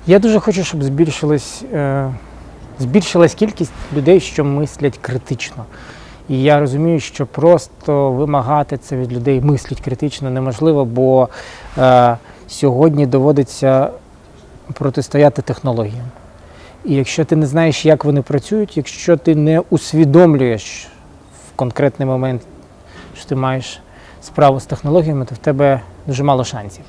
Я дуже хочу, щоб збільшилась кількість людей, що мислять критично. І я розумію, що просто вимагати це від людей мислять критично неможливо, бо сьогодні доводиться протистояти технологіям. І якщо ти не знаєш, як вони працюють, якщо ти не усвідомлюєш в конкретний момент, що ти маєш справу з технологіями, то в тебе дуже мало шансів.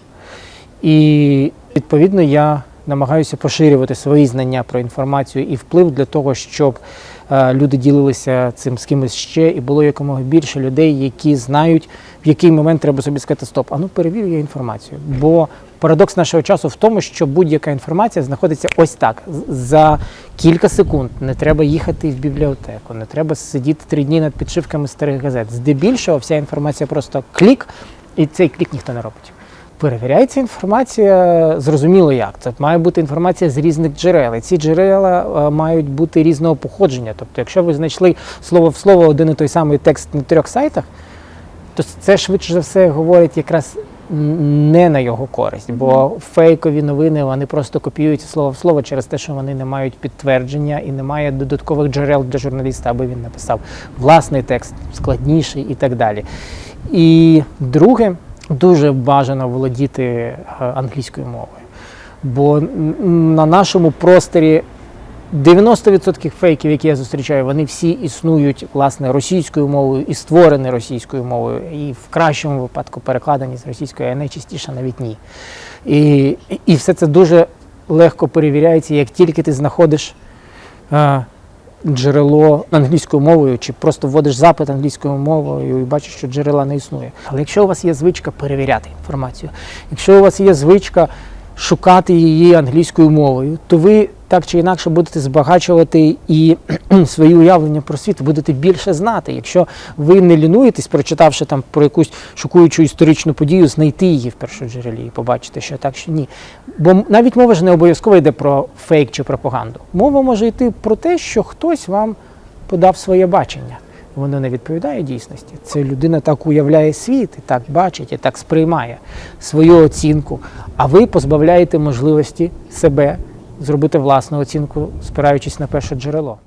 І відповідно я намагаюся поширювати свої знання про інформацію і вплив для того, щоб люди ділилися цим з кимось ще і було якомога більше людей, які знають, в який момент треба собі сказати стоп, а ну перевірю я інформацію. Бо парадокс нашого часу в тому, що будь-яка інформація знаходиться ось так, за кілька секунд. Не треба їхати в бібліотеку, не треба сидіти 3 дні над підшивками старих газет. Здебільшого вся інформація просто клік, і цей клік ніхто не робить. Перевіряється інформація, зрозуміло як. Це має бути інформація з різних джерел. І ці джерела мають бути різного походження. Тобто, якщо ви знайшли слово в слово один і той самий текст на 3 сайтах, то це швидше за все говорить якраз не на його користь. Бо фейкові новини, вони просто копіюються слово в слово через те, що вони не мають підтвердження і немає додаткових джерел для журналіста, аби він написав власний текст, складніший і так далі. І друге, дуже бажано володіти англійською мовою, бо на нашому просторі 90% фейків, які я зустрічаю, вони всі існують, власне, російською мовою і створені російською мовою, і в кращому випадку перекладені з російської, а найчастіше навіть ні. І все це дуже легко перевіряється, як тільки ти знаходиш джерело англійською мовою, чи просто вводиш запит англійською мовою і бачиш, що джерела не існує. Але якщо у вас є звичка перевіряти інформацію, якщо у вас є звичка шукати її англійською мовою, то ви так чи інакше будете збагачувати і свої уявлення про світ, будете більше знати. Якщо ви не лінуєтесь, прочитавши там про якусь шокуючу історичну подію, знайти її в першоджерелі і побачити, що так, що ні. Бо навіть мова ж не обов'язково йде про фейк чи пропаганду. Мова може йти про те, що хтось вам подав своє бачення. Воно не відповідає дійсності. Це людина так уявляє світ, і так бачить, і так сприймає свою оцінку. А ви позбавляєте можливості себе зробити власну оцінку, спираючись на перше джерело.